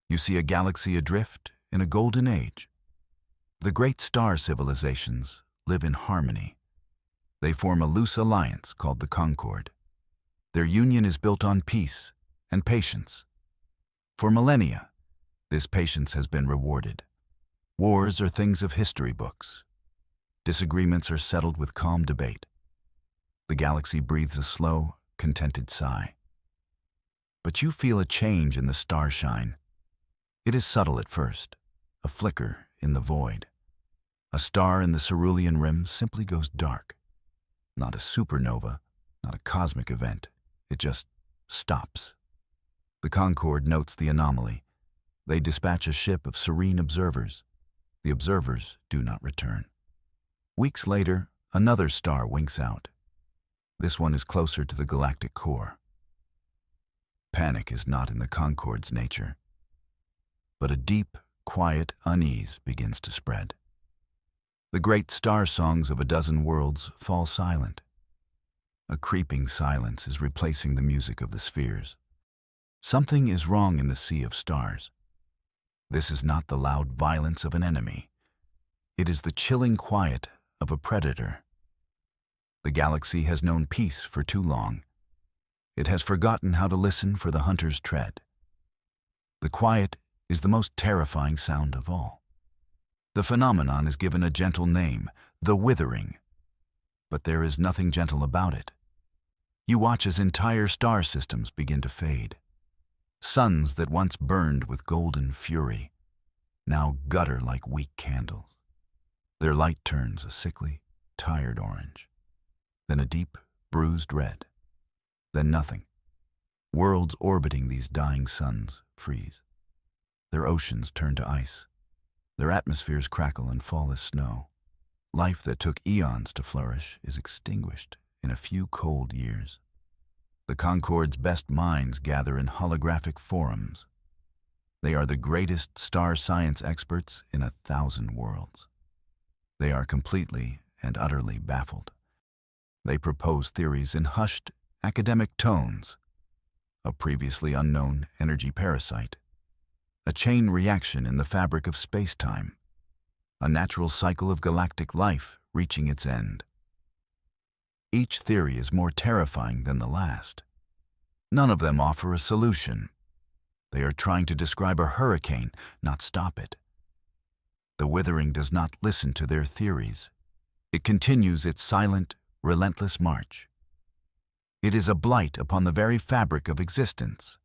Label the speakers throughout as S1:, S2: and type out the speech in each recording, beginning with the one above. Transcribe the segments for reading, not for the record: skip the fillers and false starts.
S1: You see a galaxy adrift in a golden age. The great star civilizations live in harmony. They form a loose alliance called the Concord. Their union is built on peace and patience. For millennia, this patience has been rewarded. Wars are things of history books. Disagreements are settled with calm debate. The galaxy breathes a slow, contented sigh. But you feel a change in the starshine. It is subtle at first, a flicker in the void. A star in the cerulean rim simply goes dark. Not a supernova, not a cosmic event. It just stops. The Concord notes the anomaly. They dispatch a ship of serene observers. The observers do not return. Weeks later, another star winks out. This one is closer to the galactic core. Panic is not in the Concord's nature, but a deep, quiet unease begins to spread. The great star songs of a dozen worlds fall silent. A creeping silence is replacing the music of the spheres. Something is wrong in the sea of stars. This is not the loud violence of an enemy. It is the chilling quiet of a predator. The galaxy has known peace for too long. It has forgotten how to listen for the hunter's tread. The quiet is the most terrifying sound of all. The phenomenon is given a gentle name, the withering. But there is nothing gentle about it. You watch as entire star systems begin to fade. Suns that once burned with golden fury now gutter like weak candles. Their light turns a sickly, tired orange, then a deep, bruised red, then nothing. Worlds orbiting these dying suns freeze. Their oceans turn to ice. Their atmospheres crackle and fall as snow. Life that took eons to flourish is extinguished in a few cold years. The Concord's best minds gather in holographic forums. They are the greatest star science experts in 1,000 worlds. They are completely and utterly baffled. They propose theories in hushed, academic tones. A previously unknown energy parasite. A chain reaction in the fabric of space-time. A natural cycle of galactic life reaching its end. Each theory is more terrifying than the last. None of them offer a solution. They are trying to describe a hurricane, not stop it. The withering does not listen to their theories. It continues its silent, relentless march. It is a blight upon the very fabric of existence,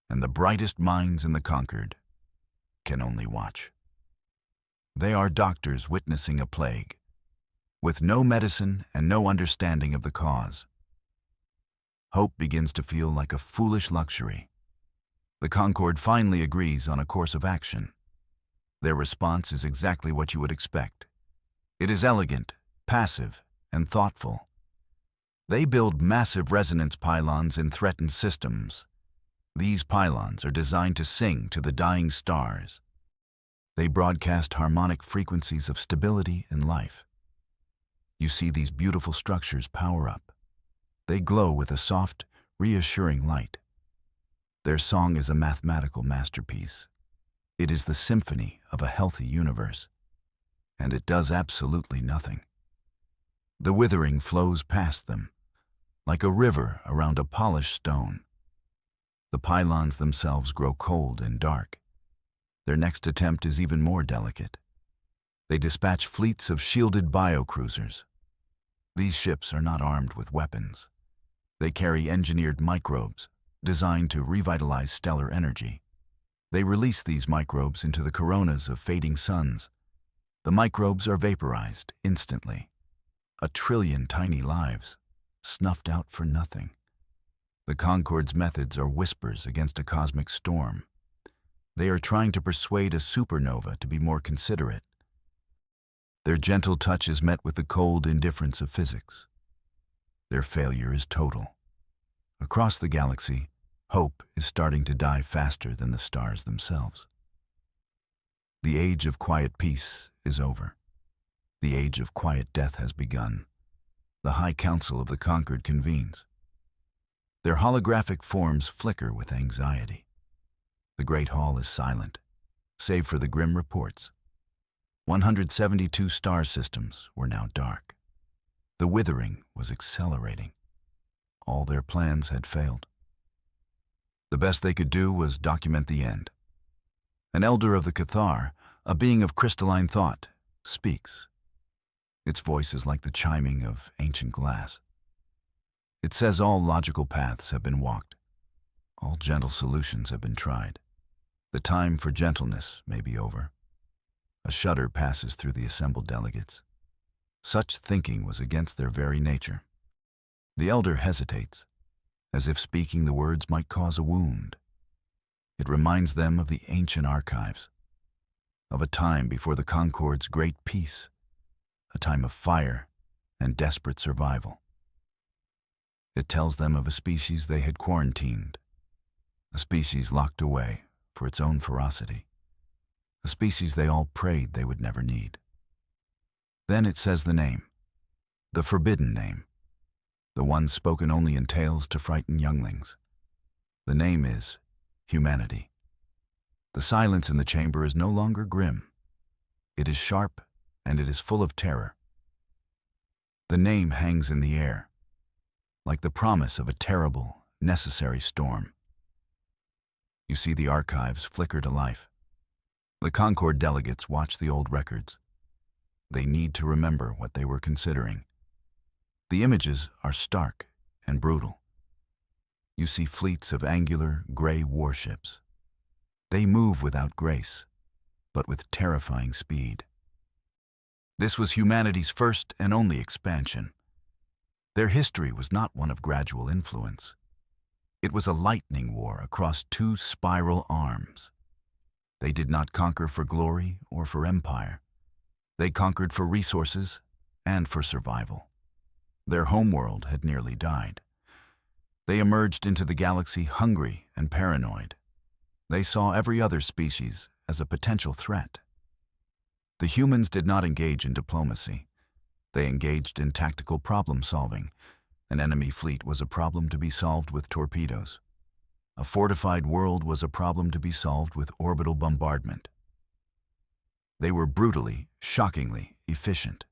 S1: and the brightest minds in the Concord can only watch. They are doctors witnessing a plague, with no medicine and no understanding of the cause. Hope begins to feel like a foolish luxury. The Concord finally agrees on a course of action. Their response is exactly what you would expect. It is elegant, passive, and thoughtful. They build massive resonance pylons in threatened systems. These pylons are designed to sing to the dying stars. They broadcast harmonic frequencies of stability and life. You see these beautiful structures power up. They glow with a soft, reassuring light. Their song is a mathematical masterpiece. It is the symphony of a healthy universe. And it does absolutely nothing. The withering flows past them, like a river around a polished stone. The pylons themselves grow cold and dark. Their next attempt is even more delicate. They dispatch fleets of shielded biocruisers. These ships are not armed with weapons. They carry engineered microbes designed to revitalize stellar energy. They release these microbes into the coronas of fading suns. The microbes are vaporized instantly. 1 trillion tiny lives, snuffed out for nothing. The Concord's methods are whispers against a cosmic storm. They are trying to persuade a supernova to be more considerate. Their gentle touch is met with the cold indifference of physics. Their failure is total. Across the galaxy, hope is starting to die faster than the stars themselves. The age of quiet peace is over. The age of quiet death has begun. The High Council of the Concord convenes. Their holographic forms flicker with anxiety. The Great Hall is silent, save for the grim reports. 172 star systems were now dark. The withering was accelerating. All their plans had failed. The best they could do was document the end. An elder of the Cathar, a being of crystalline thought, speaks. Its voice is like the chiming of ancient glass. It says all logical paths have been walked. All gentle solutions have been tried. The time for gentleness may be over. A shudder passes through the assembled delegates. Such thinking was against their very nature. The elder hesitates, as if speaking the words might cause a wound. It reminds them of the ancient archives, of a time before the Concord's great peace, a time of fire and desperate survival. It tells them of a species they had quarantined, a species locked away for its own ferocity, a species they all prayed they would never need. Then it says the name, the forbidden name, the one spoken only in tales to frighten younglings. The name is humanity. The silence in the chamber is no longer grim. It is sharp and it is full of terror. The name hangs in the air, like the promise of a terrible, necessary storm. You see the archives flicker to life. The Concord delegates watch the old records. They need to remember what they were considering. The images are stark and brutal. You see fleets of angular, gray warships. They move without grace, but with terrifying speed. This was humanity's first and only expansion. Their history was not one of gradual influence. It was a lightning war across two spiral arms. They did not conquer for glory or for empire. They conquered for resources and for survival. Their homeworld had nearly died. They emerged into the galaxy hungry and paranoid. They saw every other species as a potential threat. The humans did not engage in diplomacy. They engaged in tactical problem-solving. An enemy fleet was a problem to be solved with torpedoes. A fortified world was a problem to be solved with orbital bombardment. They were brutally, shockingly efficient.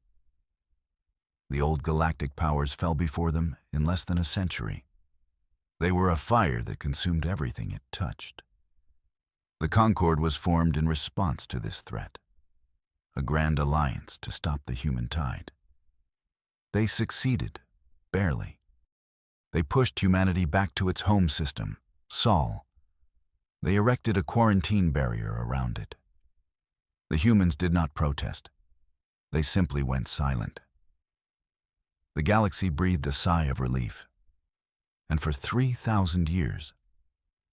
S1: The old galactic powers fell before them in less than a century. They were a fire that consumed everything it touched. The Concord was formed in response to this threat, a grand alliance to stop the human tide. They succeeded, barely. They pushed humanity back to its home system, Sol. They erected a quarantine barrier around it. The humans did not protest. They simply went silent. The galaxy breathed a sigh of relief. And for 3,000 years,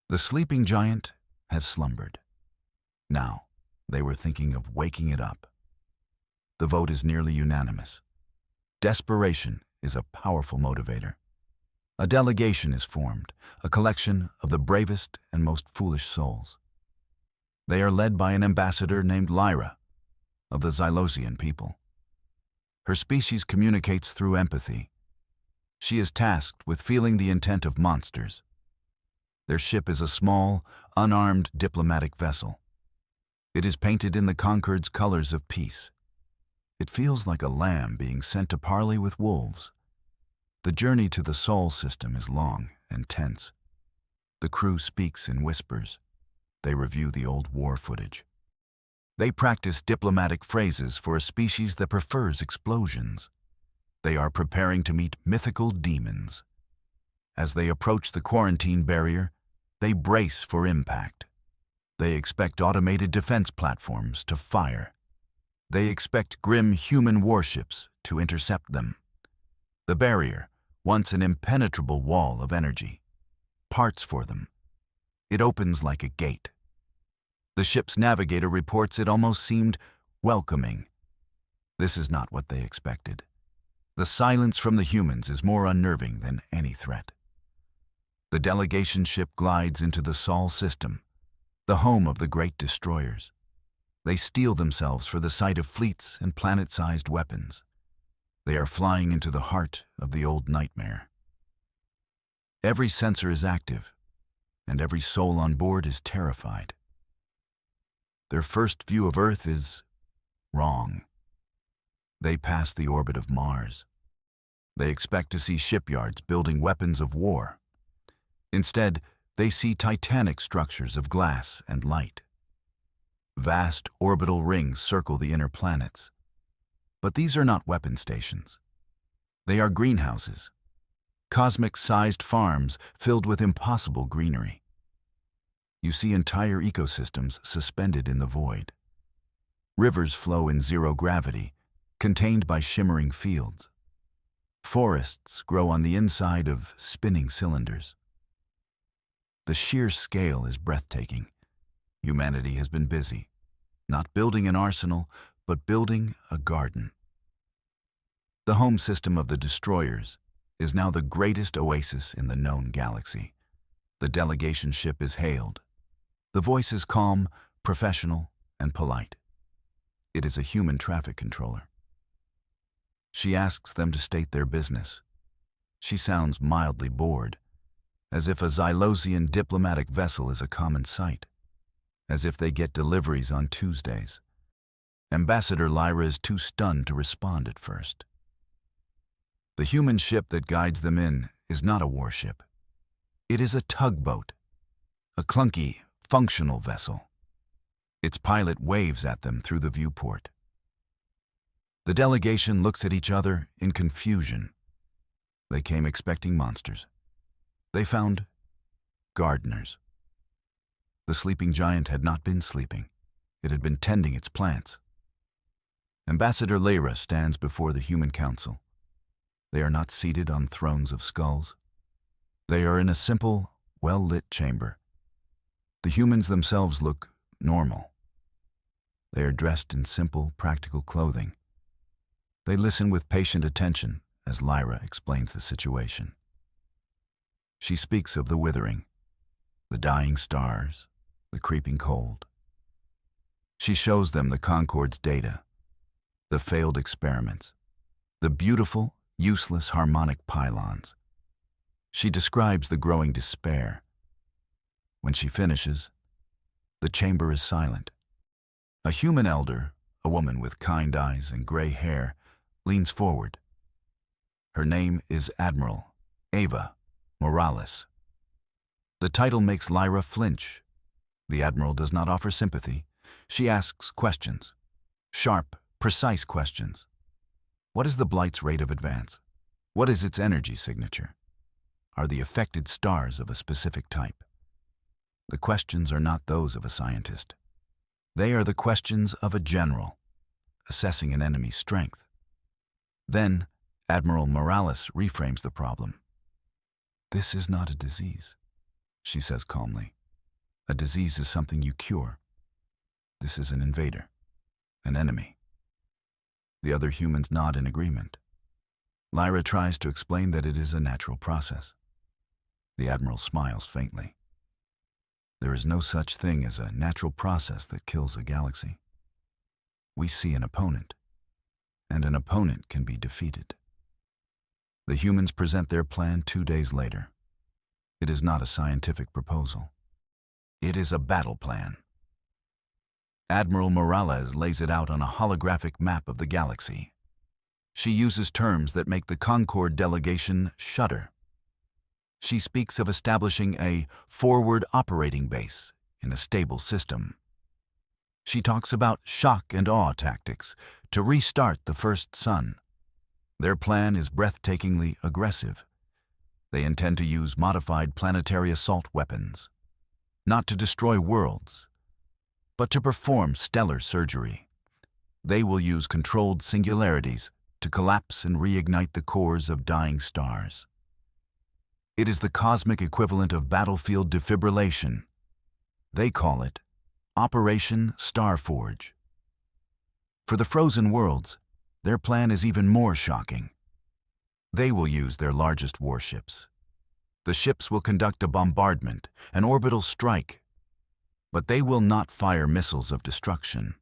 S1: the sleeping giant has slumbered. Now, they were thinking of waking it up. The vote is nearly unanimous. Desperation is a powerful motivator. A delegation is formed, a collection of the bravest and most foolish souls. They are led by an ambassador named Lyra, of the Xylosian people. Her species communicates through empathy. She is tasked with feeling the intent of monsters. Their ship is a small, unarmed diplomatic vessel. It is painted in the Concord's colors of peace. It feels like a lamb being sent to parley with wolves. The journey to the Sol system is long and tense. The crew speaks in whispers. They review the old war footage. They practice diplomatic phrases for a species that prefers explosions. They are preparing to meet mythical demons. As they approach the quarantine barrier, they brace for impact. They expect automated defense platforms to fire. They expect grim human warships to intercept them. The barrier, once an impenetrable wall of energy, parts for them. It opens like a gate. The ship's navigator reports it almost seemed welcoming. This is not what they expected. The silence from the humans is more unnerving than any threat. The delegation ship glides into the Sol system, the home of the great destroyers. They steel themselves for the sight of fleets and planet-sized weapons. They are flying into the heart of the old nightmare. Every sensor is active, and every soul on board is terrified. Their first view of Earth is wrong. They pass the orbit of Mars. They expect to see shipyards building weapons of war. Instead, they see titanic structures of glass and light. Vast orbital rings circle the inner planets. But these are not weapon stations. They are greenhouses, cosmic-sized farms filled with impossible greenery. You see entire ecosystems suspended in the void. Rivers flow in zero gravity, contained by shimmering fields. Forests grow on the inside of spinning cylinders. The sheer scale is breathtaking. Humanity has been busy, not building an arsenal, but building a garden. The home system of the destroyers is now the greatest oasis in the known galaxy. The delegation ship is hailed. The voice is calm, professional, and polite. It is a human traffic controller. She asks them to state their business. She sounds mildly bored, as if a Xylosian diplomatic vessel is a common sight, as if they get deliveries on Tuesdays. Ambassador Lyra is too stunned to respond at first. The human ship that guides them in is not a warship. It is a tugboat, a clunky, functional vessel. Its pilot waves at them through the viewport. The delegation looks at each other in confusion. They came expecting monsters. They found gardeners. The sleeping giant had not been sleeping. It had been tending its plants. Ambassador Lyra stands before the human council. They are not seated on thrones of skulls. They are in a simple, well-lit chamber. The humans themselves look normal. They are dressed in simple, practical clothing. They listen with patient attention as Lyra explains the situation. She speaks of the withering, the dying stars, the creeping cold. She shows them the Concorde's data, the failed experiments, the beautiful, useless harmonic pylons. She describes the growing despair. When she finishes, the chamber is silent. A human elder, a woman with kind eyes and gray hair, leans forward. Her name is Admiral Eva Morales. The title makes Lyra flinch. The Admiral does not offer sympathy. She asks questions. Sharp, precise questions. What is the Blight's rate of advance? What is its energy signature? Are the affected stars of a specific type? The questions are not those of a scientist. They are the questions of a general, assessing an enemy's strength. Then, Admiral Morales reframes the problem. This is not a disease, she says calmly. A disease is something you cure. This is an invader, an enemy. The other humans nod in agreement. Lyra tries to explain that it is a natural process. The Admiral smiles faintly. There is no such thing as a natural process that kills a galaxy. We see an opponent, and an opponent can be defeated. The humans present their plan 2 days later. It is not a scientific proposal. It is a battle plan. Admiral Morales lays it out on a holographic map of the galaxy. She uses terms that make the Concorde delegation shudder. She speaks of establishing a forward operating base in a stable system. She talks about shock and awe tactics to restart the first sun. Their plan is breathtakingly aggressive. They intend to use modified planetary assault weapons, not to destroy worlds, but to perform stellar surgery. They will use controlled singularities to collapse and reignite the cores of dying stars. It is the cosmic equivalent of battlefield defibrillation. They call it Operation Starforge. For the frozen worlds, their plan is even more shocking. They will use their largest warships. The ships will conduct a bombardment, an orbital strike, but they will not fire missiles of destruction.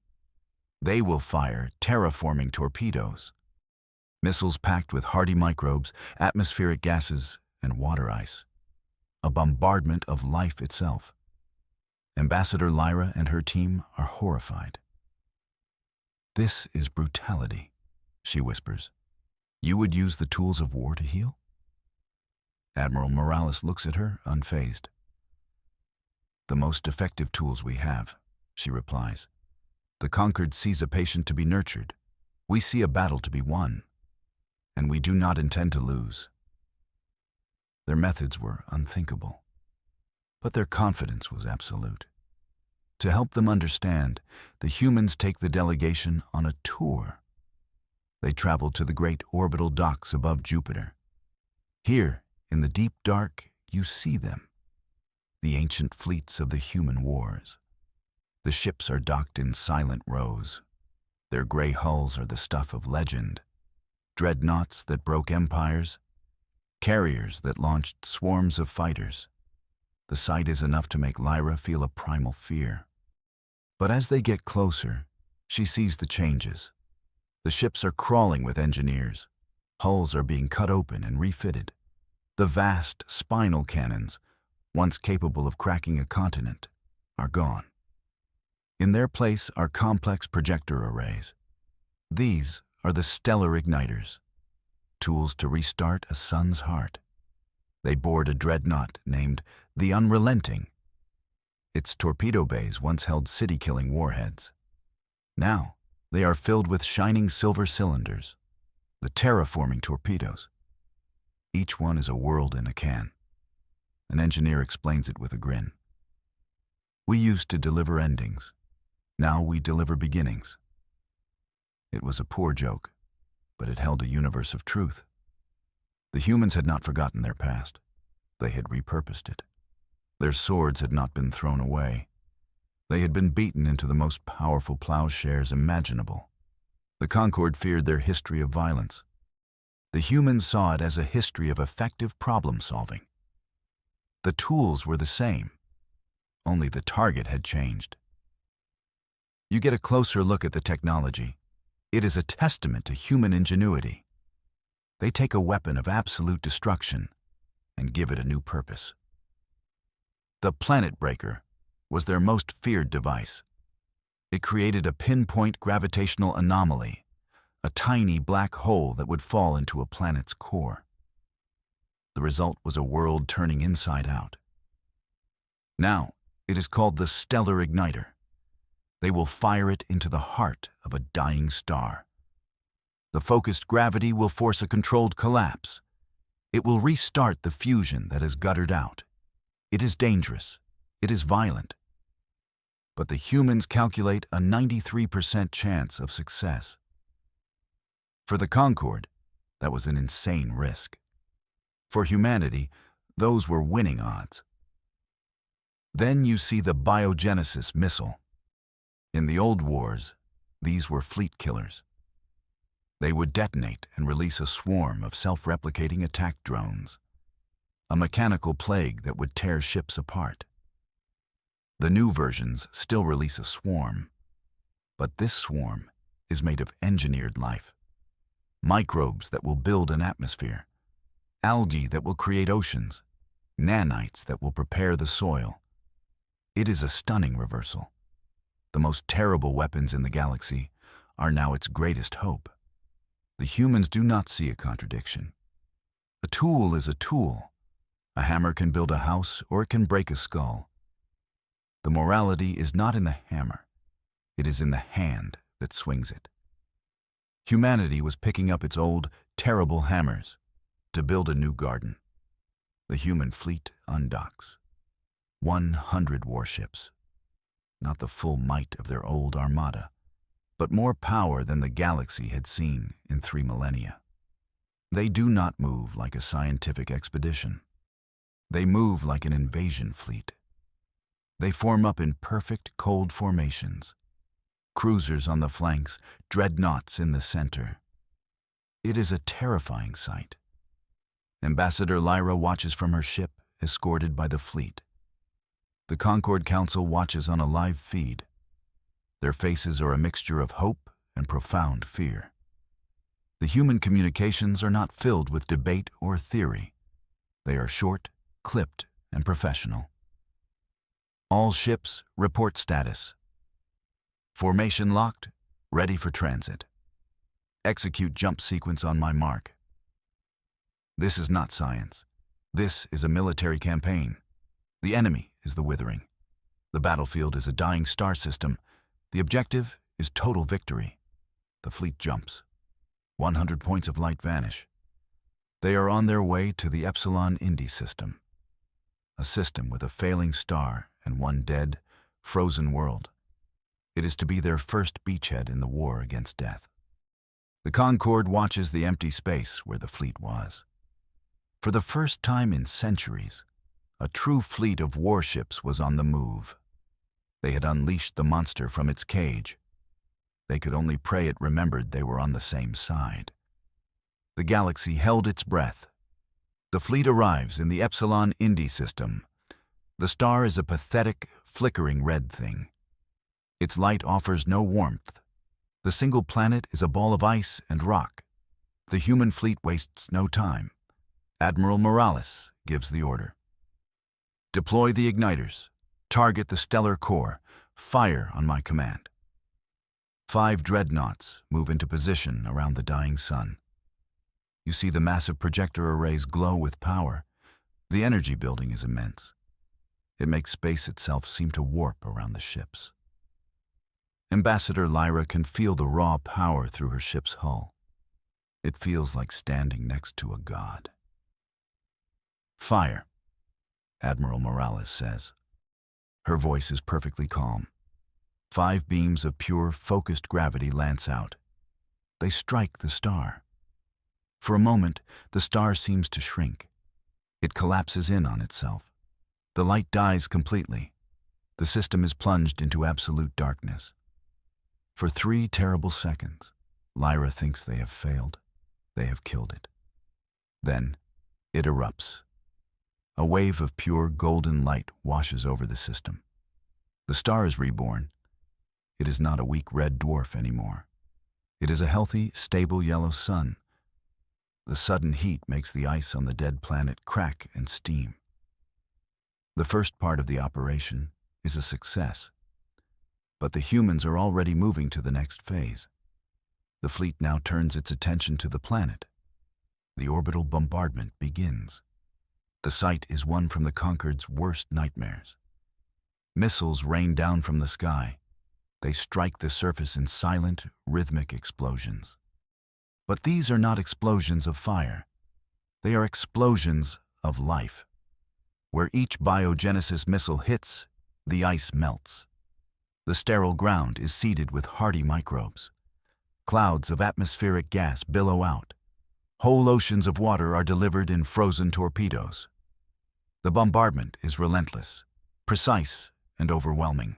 S1: They will fire terraforming torpedoes, missiles packed with hardy microbes, atmospheric gases, and water ice. a bombardment of life itself. Ambassador Lyra and her team are horrified. "This is brutality," she whispers. "You would use the tools of war to heal?" Admiral Morales looks at her, unfazed. "The most effective tools we have," she replies. "The conquered sees a patient to be nurtured. We see a battle to be won. And we do not intend to lose." Their methods were unthinkable, but their confidence was absolute. To help them understand, the humans take the delegation on a tour. They travel to the great orbital docks above Jupiter. Here, in the deep dark, you see them, the ancient fleets of the human wars. The ships are docked in silent rows. Their gray hulls are the stuff of legend. Dreadnoughts that broke empires, carriers that launched swarms of fighters. The sight is enough to make Lyra feel a primal fear. But as they get closer, she sees the changes. The ships are crawling with engineers. Hulls are being cut open and refitted. The vast spinal cannons, once capable of cracking a continent, are gone. In their place are complex projector arrays. These are the stellar igniters, tools to restart a sun's heart. They board a dreadnought named the Unrelenting. Its torpedo bays once held city-killing warheads. Now, they are filled with shining silver cylinders, the terraforming torpedoes. Each one is a world in a can. An engineer explains it with a grin. "We used to deliver endings. Now we deliver beginnings." It was a poor joke, but it held a universe of truth. The humans had not forgotten their past. They had repurposed it. Their swords had not been thrown away. They had been beaten into the most powerful plowshares imaginable. The Concorde feared their history of violence. The humans saw it as a history of effective problem-solving. The tools were the same, only the target had changed. You get a closer look at the technology. It is a testament to human ingenuity. They take a weapon of absolute destruction and give it a new purpose. The Planet Breaker was their most feared device. It created a pinpoint gravitational anomaly, a tiny black hole that would fall into a planet's core. The result was a world turning inside out. Now, it is called the Stellar Igniter. They will fire it into the heart of a dying star. The focused gravity will force a controlled collapse. It will restart the fusion that has guttered out. It is dangerous. It is violent. But the humans calculate a 93% chance of success. For the Concorde, that was an insane risk. For humanity, those were winning odds. Then you see the Biogenesis missile. In the old wars, these were fleet killers. They would detonate and release a swarm of self-replicating attack drones, a mechanical plague that would tear ships apart. The new versions still release a swarm, but this swarm is made of engineered life. Microbes that will build an atmosphere, algae that will create oceans, nanites that will prepare the soil. It is a stunning reversal. The most terrible weapons in the galaxy are now its greatest hope. The humans do not see a contradiction. A tool is a tool. A hammer can build a house or it can break a skull. The morality is not in the hammer. It is in the hand that swings it. Humanity was picking up its old, terrible hammers to build a new garden. The human fleet undocks. 100 warships. Not the full might of their old armada, but more power than the galaxy had seen in 3 millennia. They do not move like a scientific expedition. They move like an invasion fleet. They form up in perfect cold formations. Cruisers on the flanks, dreadnoughts in the center. It is a terrifying sight. Ambassador Lyra watches from her ship, escorted by the fleet. The Concorde Council watches on a live feed. Their faces are a mixture of hope and profound fear. The human communications are not filled with debate or theory. They are short, clipped, and professional. All ships report status. Formation locked, ready for transit. Execute jump sequence on my mark. This is not science. This is a military campaign. The enemy is the withering. The battlefield is a dying star system. The objective is total victory. The fleet jumps. 100 points of light vanish. They are on their way to the Epsilon Indi system, a system with a failing star and one dead, frozen world. It is to be their first beachhead in the war against death. The Concorde watches the empty space where the fleet was. For the first time in centuries, a true fleet of warships was on the move. They had unleashed the monster from its cage. They could only pray it remembered they were on the same side. The galaxy held its breath. The fleet arrives in the Epsilon Indi system. The star is a pathetic, flickering red thing. Its light offers no warmth. The single planet is a ball of ice and rock. The human fleet wastes no time. Admiral Morales gives the order. Deploy the igniters. Target the stellar core. Fire on my command. 5 dreadnoughts move into position around the dying sun. You see the massive projector arrays glow with power. The energy building is immense. It makes space itself seem to warp around the ships. Ambassador Lyra can feel the raw power through her ship's hull. It feels like standing next to a god. Fire, Admiral Morales says. Her voice is perfectly calm. 5 beams of pure, focused gravity lance out. They strike the star. For a moment, the star seems to shrink. It collapses in on itself. The light dies completely. The system is plunged into absolute darkness. For 3 terrible seconds, Lyra thinks they have failed. They have killed it. Then, it erupts. A wave of pure golden light washes over the system. The star is reborn. It is not a weak red dwarf anymore. It is a healthy, stable yellow sun. The sudden heat makes the ice on the dead planet crack and steam. The first part of the operation is a success. But the humans are already moving to the next phase. The fleet now turns its attention to the planet. The orbital bombardment begins. The sight is one from the Concorde's worst nightmares. Missiles rain down from the sky. They strike the surface in silent, rhythmic explosions. But these are not explosions of fire. They are explosions of life. Where each biogenesis missile hits, the ice melts. The sterile ground is seeded with hardy microbes. Clouds of atmospheric gas billow out. Whole oceans of water are delivered in frozen torpedoes. The bombardment is relentless, precise, and overwhelming.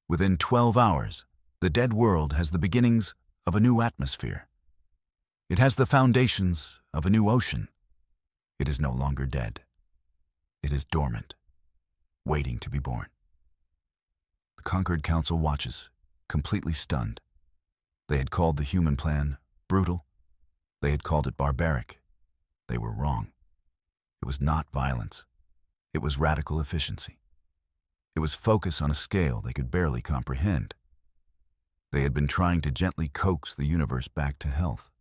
S1: Within 12 hours, the dead world has the beginnings of a new atmosphere. It has the foundations of a new ocean. It is no longer dead. It is dormant, waiting to be born. The Concorde Council watches, completely stunned. They had called the human plan brutal. They had called it barbaric. They were wrong. It was not violence. It was radical efficiency. It was focus on a scale they could barely comprehend. They had been trying to gently coax the universe back to health.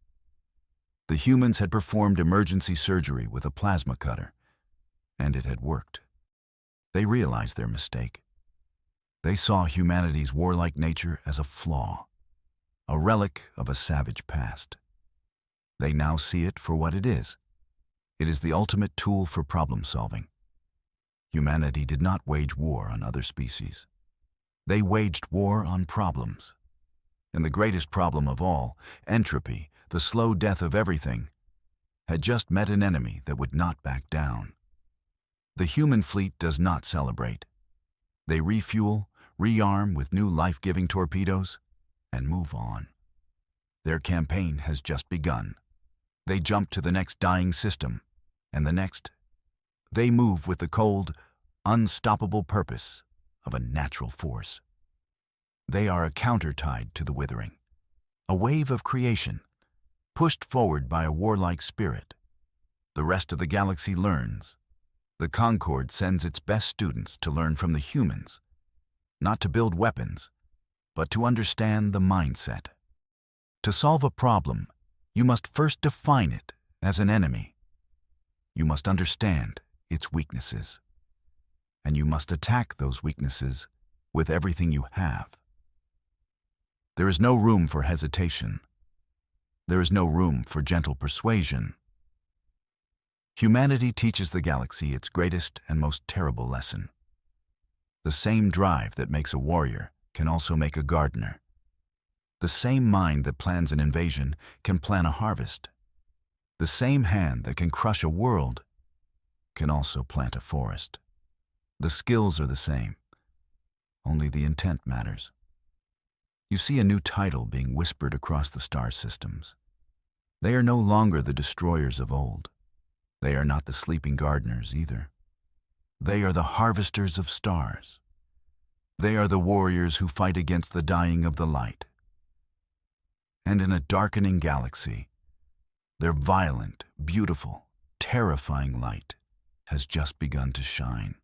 S1: The humans had performed emergency surgery with a plasma cutter, and it had worked. They realized their mistake. They saw humanity's warlike nature as a flaw, a relic of a savage past. They now see it for what it is. It is the ultimate tool for problem solving. Humanity did not wage war on other species. They waged war on problems. And the greatest problem of all, entropy, the slow death of everything, had just met an enemy that would not back down. The human fleet does not celebrate. They refuel, rearm with new life-giving torpedoes, and move on. Their campaign has just begun. They jump to the next dying system, and the next. They move with the cold, unstoppable purpose of a natural force. They are a countertide to the withering, a wave of creation, pushed forward by a warlike spirit. The rest of the galaxy learns. The Concord sends its best students to learn from the humans, not to build weapons, but to understand the mindset. To solve a problem, you must first define it as an enemy. You must understand its weaknesses, and you must attack those weaknesses with everything you have. There is no room for hesitation. There is no room for gentle persuasion. Humanity teaches the galaxy its greatest and most terrible lesson. The same drive that makes a warrior can also make a gardener. The same mind that plans an invasion can plan a harvest. The same hand that can crush a world can also plant a forest. The skills are the same, only the intent matters. You see a new title being whispered across the star systems. They are no longer the destroyers of old. They are not the sleeping gardeners either. They are the harvesters of stars. They are the warriors who fight against the dying of the light. And in a darkening galaxy, their violent, beautiful, terrifying light has just begun to shine.